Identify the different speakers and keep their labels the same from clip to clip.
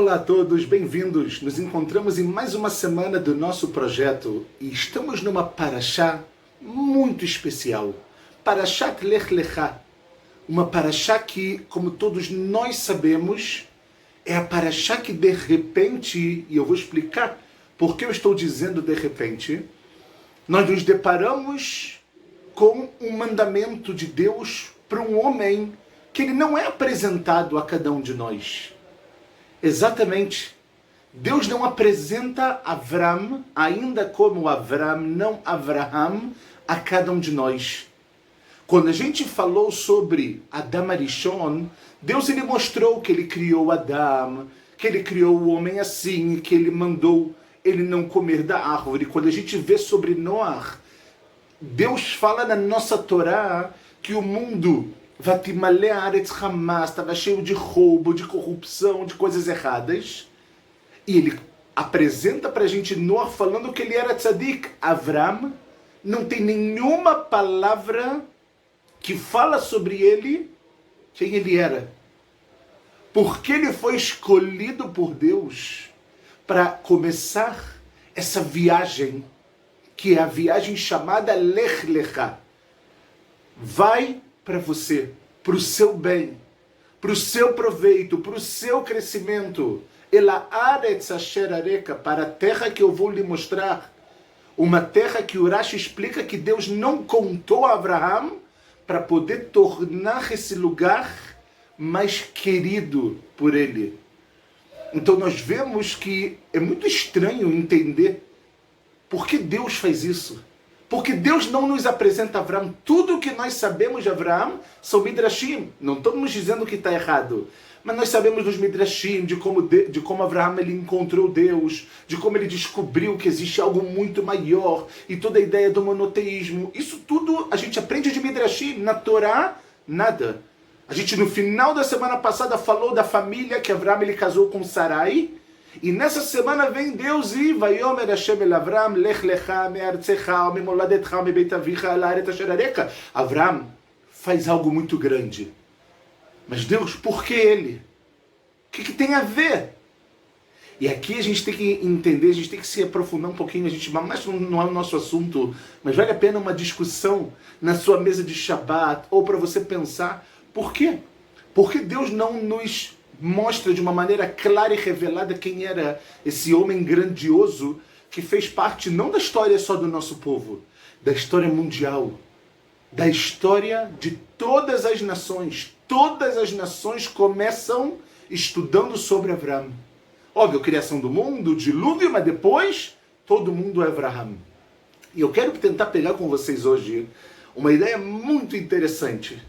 Speaker 1: Olá a todos, bem-vindos. Nos encontramos em mais uma semana do nosso projeto e estamos numa parashá muito especial. Parashat Lech Lechá. Uma parashá que, como todos nós sabemos, é a parashá que de repente, e eu vou explicar por que eu estou dizendo de repente, nós nos deparamos com um mandamento de Deus para um homem que ele não é apresentado a cada um de nós. Exatamente. Deus não apresenta Avram, ainda como Avram, não Avraham, a cada um de nós. Quando a gente falou sobre Adam Arishon, Deus ele mostrou que ele criou Adam, que ele criou o homem assim, que ele mandou ele não comer da árvore. Quando a gente vê sobre Noar, Deus fala na nossa Torá que o mundo Vatimale Aretz Hamas estava cheio de roubo, de corrupção, de coisas erradas. E ele apresenta para a gente Noar falando que ele era tzadik. Avram não tem nenhuma palavra que fala sobre ele, quem ele era. Porque ele foi escolhido por Deus para começar essa viagem, que é a viagem chamada Lech Lechá. Vai para você, para o seu bem, para o seu proveito, para o seu crescimento. Ela aretz asher areka, para a terra que eu vou lhe mostrar. Uma terra que o Rashi explica que Deus não contou a Abraham para poder tornar esse lugar mais querido por ele. Então nós vemos que é muito estranho entender por que Deus faz isso. Porque Deus não nos apresenta Avraham. Tudo o que nós sabemos de Avraham são Midrashim. Não estamos dizendo que está errado. Mas nós sabemos dos Midrashim, de como Avraham ele encontrou Deus, de como ele descobriu que existe algo muito maior, e toda a ideia do monoteísmo. Isso tudo a gente aprende de Midrashim. Na Torá, nada. A gente no final da semana passada falou da família que Avraham ele casou com Sarai. E nessa semana vem Deus e Vayomer Hashem el Avram, Lech Lecha, me'artzecha, me'moladetcha, me'beit avicha, el haaretz asher areka. Avram faz algo muito grande. Mas Deus, por que ele? O que tem a ver? E aqui a gente tem que entender, a gente tem que se aprofundar um pouquinho, mas não é o nosso assunto, mas vale a pena uma discussão na sua mesa de Shabbat, ou para você pensar, por quê? Porque Deus não nos mostra de uma maneira clara e revelada quem era esse homem grandioso que fez parte não da história só do nosso povo, da história mundial, da história de todas as nações. Todas as nações começam estudando sobre Avraham. Óbvio, criação do mundo, dilúvio, mas depois todo mundo é Avraham. E eu quero tentar pegar com vocês hoje uma ideia muito interessante.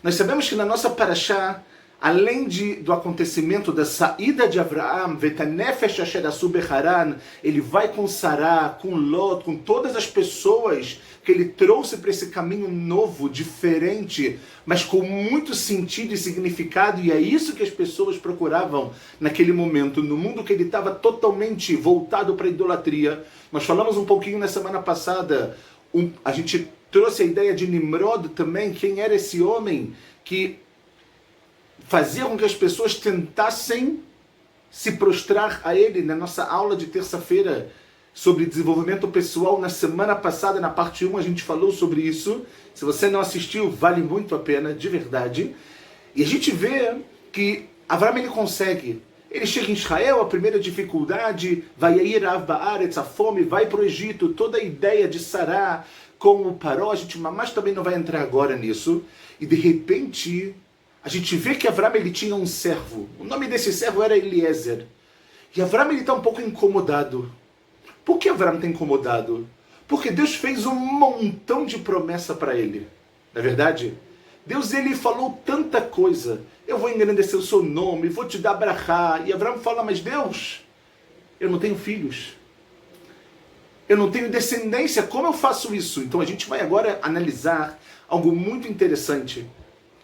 Speaker 1: Nós sabemos que na nossa parashá, além do acontecimento da saída de Avraham, Vetanefesh asher asu becharan, ele vai com Sará, com Lot, com todas as pessoas que ele trouxe para esse caminho novo, diferente, mas com muito sentido e significado, e é isso que as pessoas procuravam naquele momento, no mundo que ele estava totalmente voltado para a idolatria. Nós falamos um pouquinho na semana passada, a gente trouxe a ideia de Nimrod também, quem era esse homem que fazia com que as pessoas tentassem se prostrar a ele. Na nossa aula de terça-feira sobre desenvolvimento pessoal, na semana passada, na parte 1, a gente falou sobre isso. Se você não assistiu, vale muito a pena, de verdade. E a gente vê que Avraham ele consegue. Ele chega em Israel, a primeira dificuldade, vai ir a Baaretz, a fome, vai para o Egito, toda a ideia de Sará com o Paró, a gente mas também não vai entrar agora nisso. E de repente a gente vê que Avraham ele tinha um servo. O nome desse servo era Eliezer. E Avraham ele está um pouco incomodado. Por que Avraham está incomodado? Porque Deus fez um montão de promessa para ele. Não é verdade? Deus ele falou tanta coisa. Eu vou engrandecer o seu nome, vou te dar brachá. E Avraham fala, mas Deus, eu não tenho filhos. Eu não tenho descendência. Como eu faço isso? Então a gente vai agora analisar algo muito interessante.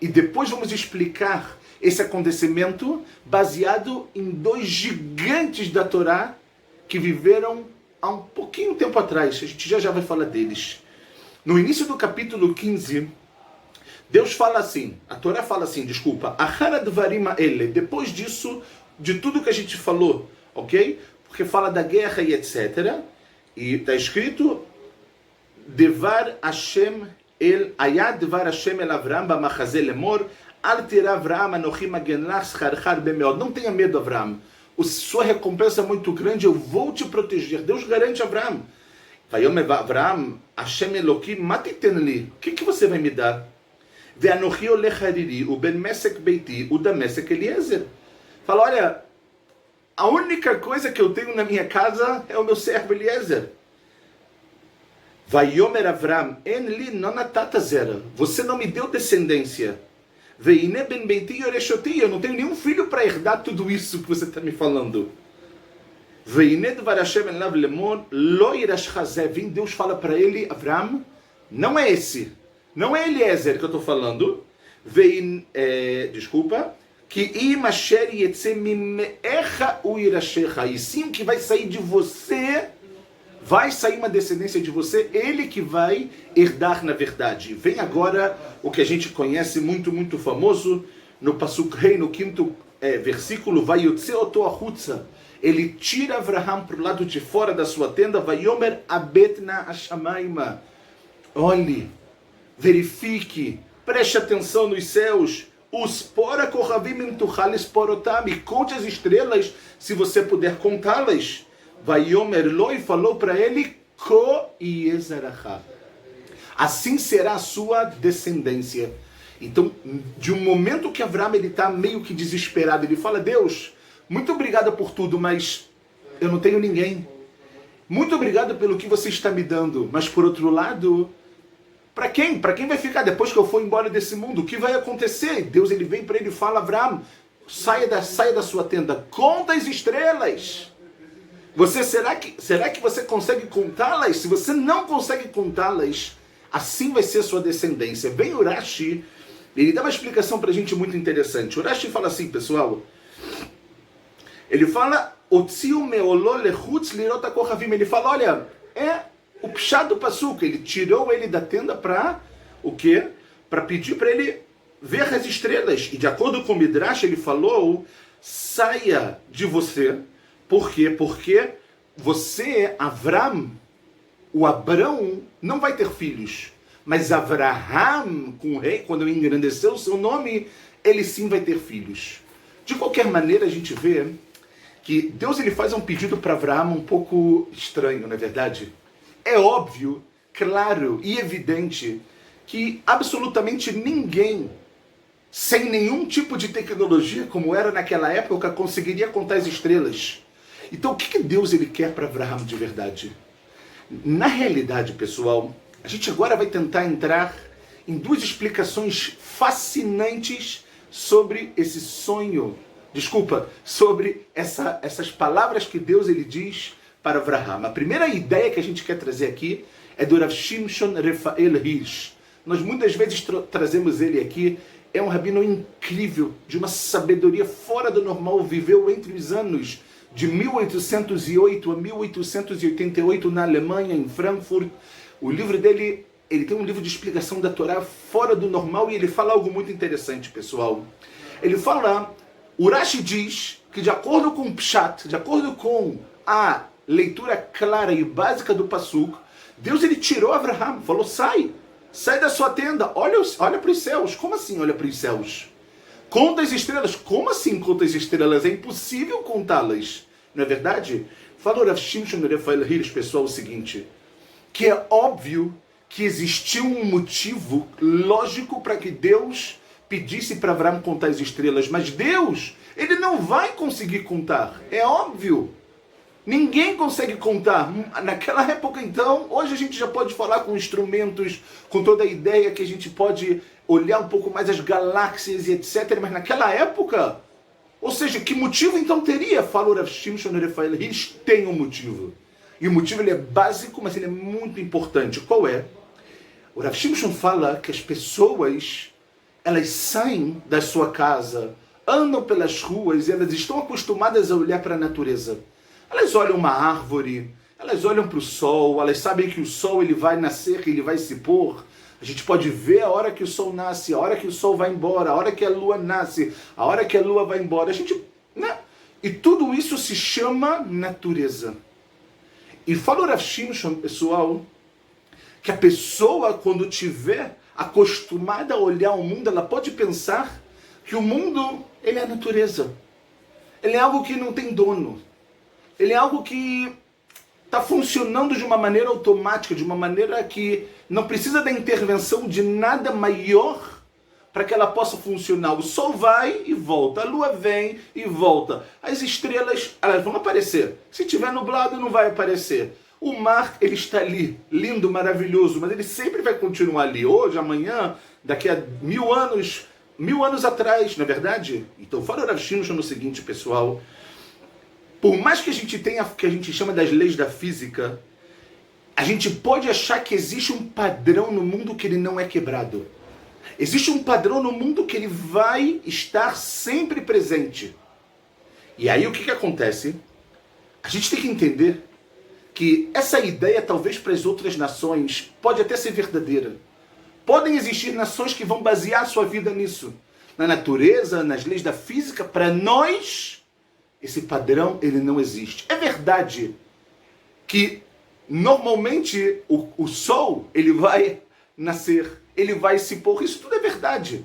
Speaker 1: E depois vamos explicar esse acontecimento baseado em dois gigantes da Torá que viveram há um pouquinho tempo atrás. A gente já vai falar deles. No início do capítulo 15, Deus fala assim, a Torá fala assim, desculpa, Ahara dvarim ele. Depois disso, de tudo que a gente falou, ok? Porque fala da guerra e etc. E está escrito Devar Hashem el Ayad Devar Hashem el Avram b'machazeh lemor al tira Avram anochi magen lach schar bemeod. Não tenha medo, Avram. Sua recompensa é muito grande, eu vou te proteger. Deus garante a Avram. Vayomer Avram Hashem Elokim matiten li. O que você vai me dar? Ve'anochi olech hariri uben mesek beiti uda mesek Eliezer. Fala, olha, a única coisa que eu tenho na minha casa é o meu servo Eliezer. Vayomer Avram, en li nonatata zera. Você não me deu descendência. Veine ben beiti yoreshoti. Eu não tenho nenhum filho para herdar tudo isso que você está me falando. Veine dvar Hashem elav lemor lo yirash chazeh. Vem, Deus fala para ele, Avram, não é esse. Não é Eliezer que eu estou falando. Desculpa. Que imasher yetze mimecha uirashecha. E sim que vai sair de você, vai sair uma descendência de você, ele que vai herdar na verdade. Vem agora o que a gente conhece muito, muito famoso, no Pasuk Rei, no quinto versículo, vai yotze oto achutza. Ele tira Avraham para o lado de fora da sua tenda, vai yomer abetna ashamaima. Olhe, verifique, preste atenção nos céus. Os pora kohavim imtuchal esporotam. E conte as estrelas, se você puder contá-las. Vayomer lo, e falou para ele, ko yezerachá. Assim será a sua descendência. Então, de um momento que Avraham está meio que desesperado, ele fala, Deus, muito obrigado por tudo, mas eu não tenho ninguém. Muito obrigado pelo que você está me dando, mas por outro lado, para quem? Para quem vai ficar depois que eu for embora desse mundo? O que vai acontecer? Deus ele vem para ele e fala, Avraham, saia da sua tenda, conta as estrelas. Será que você consegue contá-las? Se você não consegue contá-las, assim vai ser sua descendência. Vem o Rashi, ele dá uma explicação para a gente muito interessante. O Rashi fala assim, pessoal, ele fala, ele fala, olha, o pshá do pasuk, ele tirou ele da tenda para o quê? Para pedir para ele ver as estrelas. E de acordo com o Midrash, ele falou, saia de você. Por quê? Porque você, Avram, o Abrão, não vai ter filhos. Mas Avraham, com o rei, quando engrandeceu o seu nome, ele sim vai ter filhos. De qualquer maneira, a gente vê que Deus ele faz um pedido para Avraham um pouco estranho, não é verdade? É óbvio, claro e evidente que absolutamente ninguém, sem nenhum tipo de tecnologia como era naquela época, conseguiria contar as estrelas. Então o que Deus ele quer para Avraham de verdade? Na realidade, pessoal, a gente agora vai tentar entrar em duas explicações fascinantes sobre esse sonho, sobre essas palavras que Deus ele diz para Avraham. A primeira ideia que a gente quer trazer aqui é do Rav Shimshon Rafael Hirsch. Nós muitas vezes trazemos ele aqui. É um rabino incrível, de uma sabedoria fora do normal. Viveu entre os anos de 1808 a 1888 na Alemanha, em Frankfurt. O livro dele, ele tem um livro de explicação da Torá fora do normal e ele fala algo muito interessante, pessoal. Ele fala, o Rashi diz que de acordo com o Pshat, de acordo com a leitura clara e básica do Pasuk, Deus ele tirou Avraham, falou, sai da sua tenda, olha para os céus. Como assim olha para os céus? Conta as estrelas. Como assim conta as estrelas? É impossível contá-las. Não é verdade? Falou Rav Shimshon Rafael Hirsch, pessoal, o seguinte, que é óbvio que existiu um motivo lógico para que Deus pedisse para Avraham contar as estrelas, mas Deus, ele não vai conseguir contar. É óbvio. Ninguém consegue contar. Naquela época, então, hoje a gente já pode falar com instrumentos, com toda a ideia que a gente pode olhar um pouco mais as galáxias e etc. Mas naquela época, ou seja, que motivo então teria? Fala o Rav Shimshon Rafael Hirsch, tem um motivo. E o motivo ele é básico, mas ele é muito importante. Qual é? O Rav Shimshon fala que as pessoas, elas saem da sua casa, andam pelas ruas e elas estão acostumadas a olhar para a natureza. Elas olham uma árvore, elas olham para o sol, elas sabem que o sol ele vai nascer, ele vai se pôr. A gente pode ver a hora que o sol nasce, a hora que o sol vai embora, a hora que a lua nasce, a hora que a lua vai embora. A gente, né? E tudo isso se chama natureza. E fala o Rav Shimshon, pessoal, que a pessoa, quando tiver acostumada a olhar o mundo, ela pode pensar que o mundo, ele é a natureza. Ele é algo que não tem dono. Ele é algo que está funcionando de uma maneira automática, de uma maneira que não precisa da intervenção de nada maior para que ela possa funcionar. O sol vai e volta, a lua vem e volta. As estrelas, elas vão aparecer. Se tiver nublado, não vai aparecer. O mar, ele está ali, lindo, maravilhoso, mas ele sempre vai continuar ali. Hoje, amanhã, daqui a 1000 anos atrás, não é verdade? Então, fala o Rav Shimshon no seguinte, pessoal. Por mais que a gente tenha o que a gente chama das leis da física, a gente pode achar que existe um padrão no mundo que ele não é quebrado. Existe um padrão no mundo que ele vai estar sempre presente. E aí o que acontece? A gente tem que entender que essa ideia, talvez para as outras nações, pode até ser verdadeira. Podem existir nações que vão basear sua vida nisso. Na natureza, nas leis da física. Para nós, esse padrão ele não existe. É verdade que normalmente o sol ele vai nascer, ele vai se pôr, isso tudo é verdade.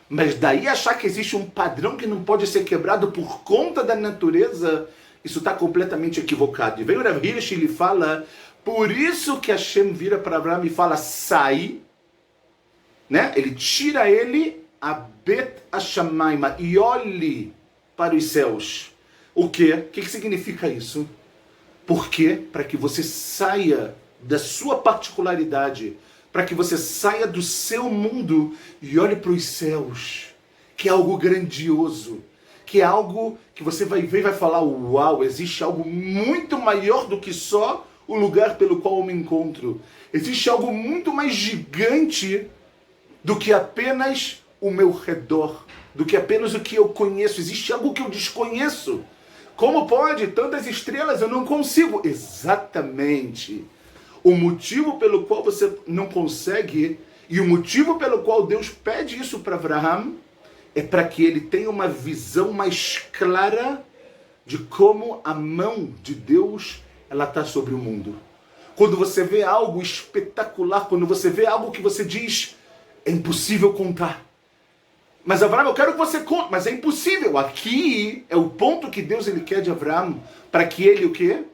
Speaker 1: Mas daí achar que existe um padrão que não pode ser quebrado por conta da natureza, isso está completamente equivocado. E vem o Rav Hirsch e ele fala, por isso que Hashem vira para Abraão e fala, sai, né? Ele tira ele a Bet Hashamayma e olhe para os céus. O quê? O que significa isso? Por quê? Para que você saia da sua particularidade, para que você saia do seu mundo e olhe para os céus, que é algo grandioso, que é algo que você vai ver e vai falar, uau, existe algo muito maior do que só o lugar pelo qual eu me encontro. Existe algo muito mais gigante do que apenas o meu redor, do que apenas o que eu conheço. Existe algo que eu desconheço. Como pode? Tantas estrelas eu não consigo. Exatamente. O motivo pelo qual você não consegue e o motivo pelo qual Deus pede isso para Abraão é para que ele tenha uma visão mais clara de como a mão de Deus ela está sobre o mundo. Quando você vê algo espetacular, quando você vê algo que você diz, é impossível contar. Mas Abraão, eu quero que você conte, mas é impossível. Aqui é o ponto que Deus ele quer de Abraão, para que ele o quê?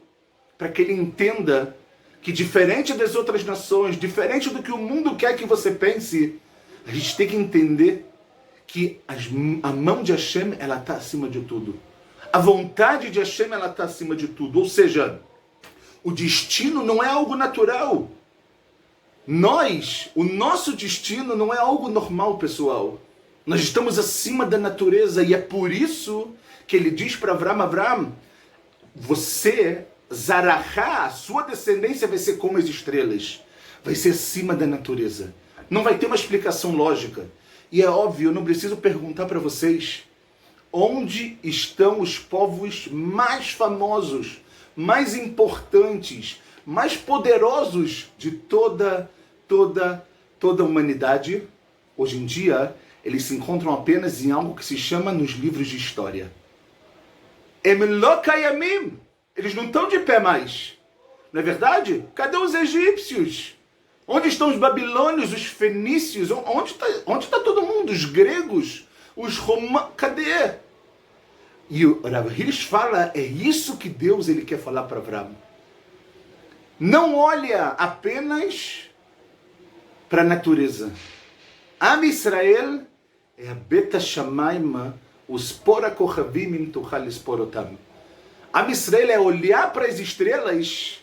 Speaker 1: Para que ele entenda que diferente das outras nações, diferente do que o mundo quer que você pense, a gente tem que entender que a mão de Hashem, ela está acima de tudo. A vontade de Hashem, ela está acima de tudo. Ou seja, o destino não é algo natural. O nosso destino não é algo normal, pessoal. Nós estamos acima da natureza e é por isso que ele diz para Abraão, você, Zarahá, a sua descendência vai ser como as estrelas. Vai ser acima da natureza. Não vai ter uma explicação lógica. E é óbvio, eu não preciso perguntar para vocês onde estão os povos mais famosos, mais importantes, mais poderosos de toda a humanidade. Hoje em dia, eles se encontram apenas em algo que se chama nos livros de história. Eles não estão de pé mais. Não é verdade? Cadê os egípcios? Onde estão os babilônios, os fenícios? Onde está todo mundo? Os gregos? Os romanos? Cadê? E o Rav Hirsch fala, é isso que Deus ele quer falar para Abraão. Não olha apenas para a natureza. Am Israel é a Bet Hashamayma, os Pora Kochavim im Tuchal Lisporotam. Am Israel é olhar para as estrelas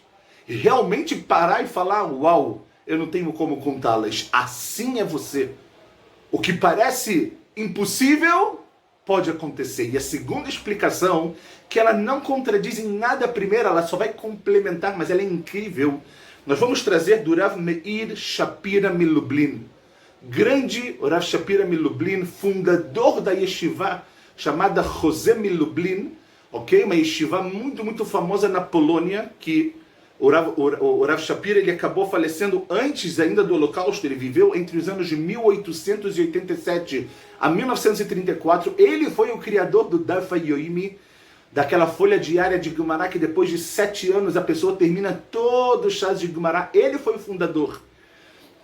Speaker 1: e realmente parar e falar, uau, eu não tenho como contá-las. Assim é você. O que parece impossível pode acontecer. E a segunda explicação, que ela não contradiz em nada a primeira, ela só vai complementar, mas ela é incrível. Nós vamos trazer do Rav Meir Shapira Milublin. Grande Rav Shapira Milublin, fundador da yeshiva chamada José Milublin, ok? Uma yeshiva muito, muito famosa na Polônia, que o Rav Shapira ele acabou falecendo antes ainda do Holocausto. Ele viveu entre os anos de 1887 a 1934. Ele foi o criador do Daf Yomi, daquela folha diária de Guimarães que depois de 7 anos a pessoa termina todo o chá de Guimarães. Ele foi o fundador.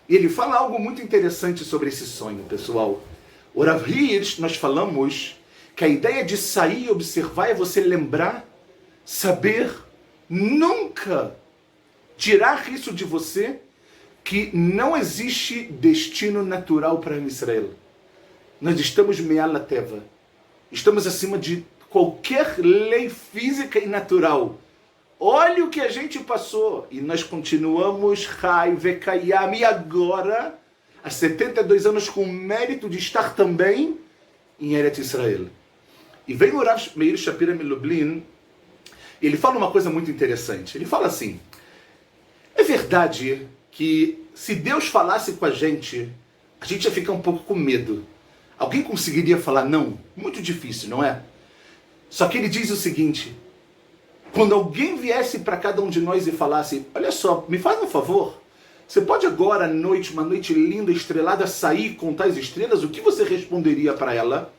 Speaker 1: E ele fala algo muito interessante sobre esse sonho, pessoal. O Rav Hirsch, nós falamos que a ideia de sair e observar é você lembrar, saber, nunca tirar isso de você, que não existe destino natural para Israel. Nós estamos me'al teva. Estamos acima de qualquer lei física e natural. Olha o que a gente passou. E nós continuamos, Chai, Vekayam, e agora, há 72 anos, com o mérito de estar também em Eretz Israel. E vem o Rav Meir Shapira Milublin, ele fala uma coisa muito interessante. Ele fala assim, é verdade que se Deus falasse com a gente ia ficar um pouco com medo. Alguém conseguiria falar não? Muito difícil, não é? Só que ele diz o seguinte, quando alguém viesse para cada um de nós e falasse, olha só, me faz um favor, você pode agora à noite, uma noite linda, estrelada, sair e contar as estrelas? O que você responderia para ela?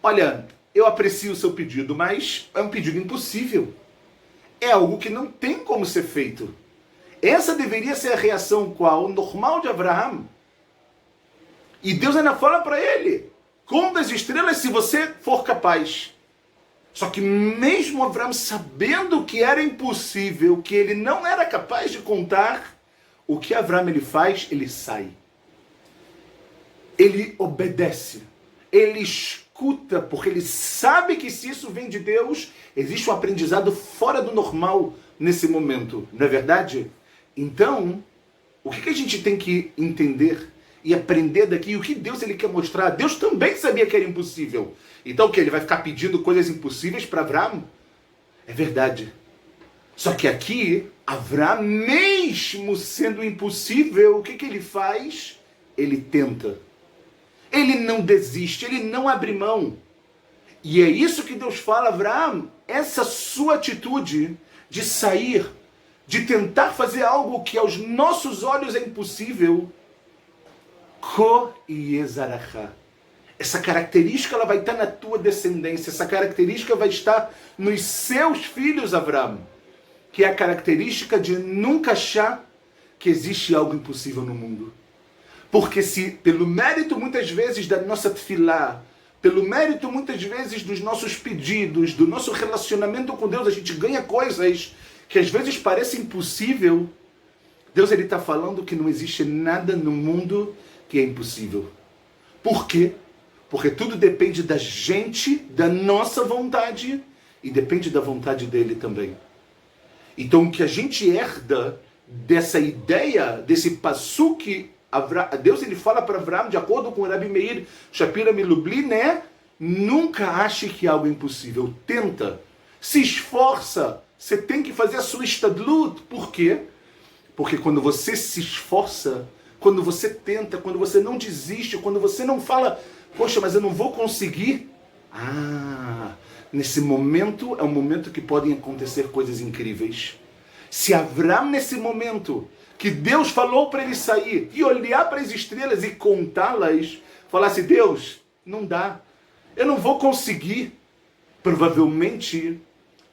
Speaker 1: Olha, eu aprecio o seu pedido, mas é um pedido impossível. É algo que não tem como ser feito. Essa deveria ser a reação qual? Normal de Abraham. E Deus ainda fala para ele, conta as estrelas se você for capaz. Só que mesmo Abraham sabendo que era impossível, que ele não era capaz de contar, o que Abraham ele faz? Ele sai. Ele obedece. Ele escuta, porque ele sabe que se isso vem de Deus, existe um aprendizado fora do normal nesse momento. Não é verdade? Então, o que a gente tem que entender e aprender daqui? O que Deus ele quer mostrar? Deus também sabia que era impossível. Então o que? Ele vai ficar pedindo coisas impossíveis para Abraham? É verdade. Só que aqui, Abraham, mesmo sendo impossível, o que ele faz? Ele tenta. Ele não desiste, ele não abre mão. E é isso que Deus fala, Abraham, essa sua atitude de sair, de tentar fazer algo que aos nossos olhos é impossível, essa característica ela vai estar na tua descendência, essa característica vai estar nos seus filhos, Abraham, que é a característica de nunca achar que existe algo impossível no mundo. Porque se, pelo mérito muitas vezes da nossa tefilá, pelo mérito muitas vezes dos nossos pedidos, do nosso relacionamento com Deus, a gente ganha coisas que às vezes parecem impossível, Deus ele está falando que não existe nada no mundo que é impossível. Por quê? Porque tudo depende da gente, da nossa vontade, e depende da vontade dele também. Então o que a gente herda dessa ideia, desse passuque, Deus ele fala para Abraham, de acordo com o Rabi Meir Shapira Milublin, nunca ache que algo é impossível. Tenta, se esforça, você tem que fazer a sua estadlut. Por quê? Porque quando você se esforça, quando você tenta, quando você não desiste, quando você não fala, poxa, mas eu não vou conseguir. Nesse momento é um momento que podem acontecer coisas incríveis. Se Abraham, nesse momento, que Deus falou para ele sair e olhar para as estrelas e contá-las, falasse, Deus, não dá, eu não vou conseguir. Provavelmente,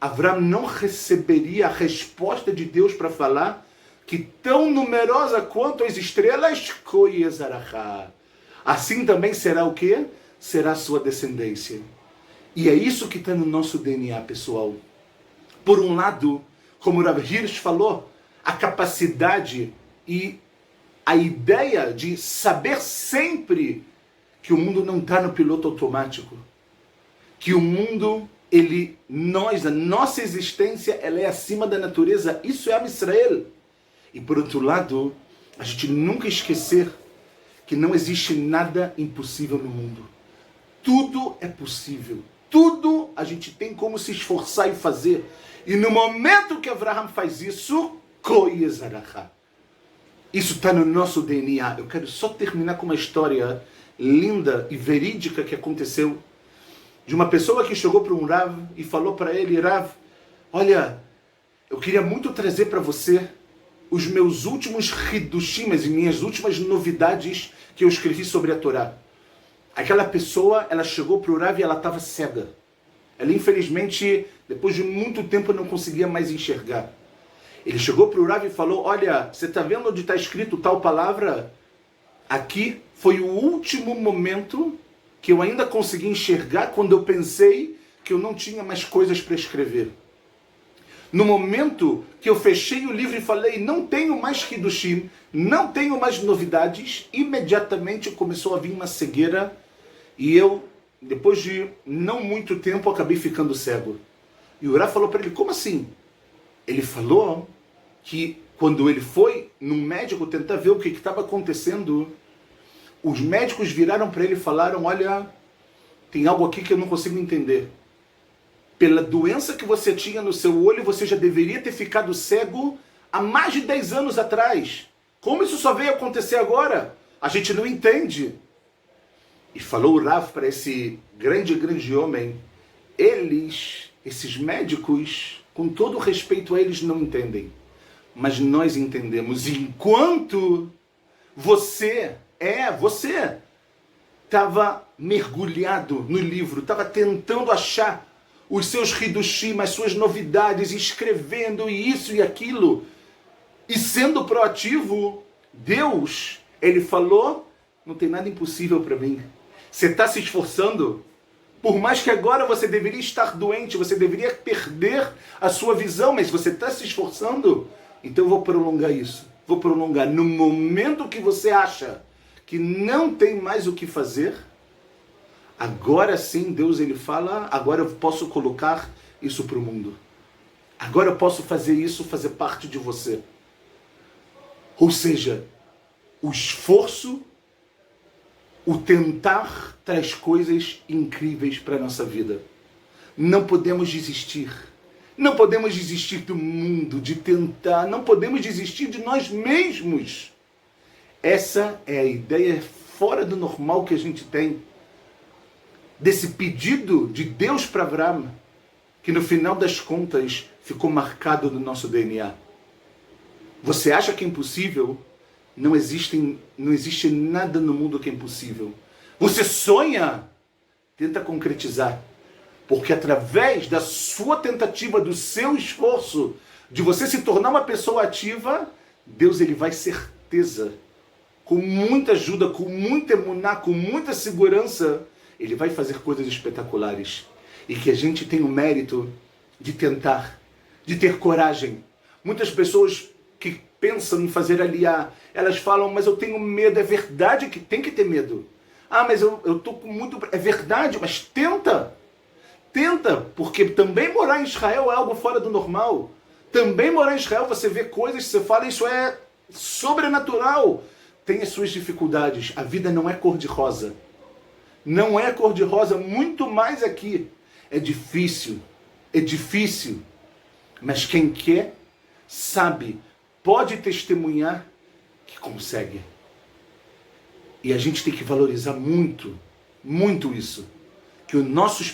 Speaker 1: Abraham não receberia a resposta de Deus para falar que tão numerosa quanto as estrelas, assim também será o quê? Será a sua descendência. E é isso que está no nosso DNA, pessoal. Por um lado, como o Rav Hirsch falou, a capacidade e a ideia de saber sempre que o mundo não está no piloto automático. Que o mundo, a nossa existência, ela é acima da natureza. Isso é Am Israel. E por outro lado, a gente nunca esquecer que não existe nada impossível no mundo. Tudo é possível. Tudo a gente tem como se esforçar e fazer. E no momento que Abraham faz isso, isso está no nosso DNA. Eu quero só terminar com uma história linda e verídica que aconteceu de uma pessoa que chegou para um Rav e falou para ele, Rav, olha, eu queria muito trazer para você os meus últimos hidushim, as minhas últimas novidades que eu escrevi sobre a Torá. Aquela pessoa, ela chegou para o Rav e ela estava cega. Ela, infelizmente, Depois de muito tempo eu não conseguia mais enxergar. Ele chegou para o Rav e falou, olha, você está vendo onde está escrito tal palavra? Aqui foi o último momento que eu ainda consegui enxergar quando eu pensei que eu não tinha mais coisas para escrever. No momento que eu fechei o livro e falei, não tenho mais Hidushim, não tenho mais novidades, imediatamente começou a vir uma cegueira e eu, depois de não muito tempo, acabei ficando cego. E o Rav falou para ele, como assim? Ele falou que quando ele foi num médico tentar ver o que estava acontecendo, os médicos viraram para ele e falaram, olha, tem algo aqui que eu não consigo entender. Pela doença que você tinha no seu olho, você já deveria ter ficado cego há mais de 10 anos atrás. Como isso só veio acontecer agora? A gente não entende. E falou o Rav para esse grande homem, esses médicos, com todo respeito a eles, não entendem. Mas nós entendemos. Enquanto você estava mergulhado no livro, estava tentando achar os seus hidushim, as suas novidades, escrevendo isso e aquilo, e sendo proativo, Deus, ele falou, não tem nada impossível para mim. Você está se esforçando? Por mais que agora você deveria estar doente, você deveria perder a sua visão, mas você está se esforçando, então eu vou prolongar isso. Vou prolongar. No momento que você acha que não tem mais o que fazer, agora sim Deus ele fala, agora eu posso colocar isso para o mundo. Agora eu posso fazer isso, fazer parte de você. Ou seja, o esforço, o tentar traz coisas incríveis para a nossa vida. Não podemos desistir. Não podemos desistir do mundo, de tentar. Não podemos desistir de nós mesmos. Essa é a ideia fora do normal que a gente tem. Desse pedido de Deus para Abraão, que no final das contas ficou marcado no nosso DNA. Você acha que é impossível? Não existe nada no mundo que é impossível. Você sonha? Tenta concretizar. Porque através da sua tentativa, do seu esforço, de você se tornar uma pessoa ativa, Deus ele vai certeza, com muita ajuda, com muita emuná, com muita segurança, ele vai fazer coisas espetaculares. E que a gente tem o mérito de tentar, de ter coragem. Muitas pessoas que pensam em fazer aliá, elas falam, mas eu tenho medo. É verdade que tem que ter medo. Ah, mas eu estou com muito... É verdade, mas tenta. Tenta, porque também morar em Israel é algo fora do normal. Também morar em Israel, você vê coisas, você fala, isso é sobrenatural. Tem as suas dificuldades. A vida não é cor-de-rosa. Não é cor-de-rosa, muito mais aqui. É difícil. Mas quem quer, sabe, pode testemunhar que consegue. E a gente tem que valorizar muito, muito isso. Que os nossos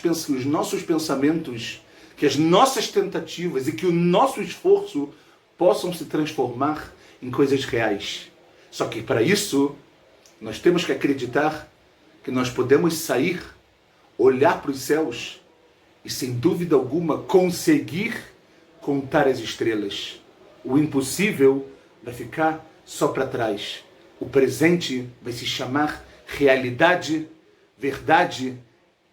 Speaker 1: pensamentos, que as nossas tentativas e que o nosso esforço possam se transformar em coisas reais. Só que para isso, nós temos que acreditar que nós podemos sair, olhar para os céus e, sem dúvida alguma, conseguir contar as estrelas. O impossível vai ficar só para trás. O presente vai se chamar realidade, verdade,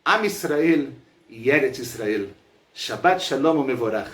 Speaker 1: Am Israel e Eretz Israel. Shabbat Shalom Mevorach.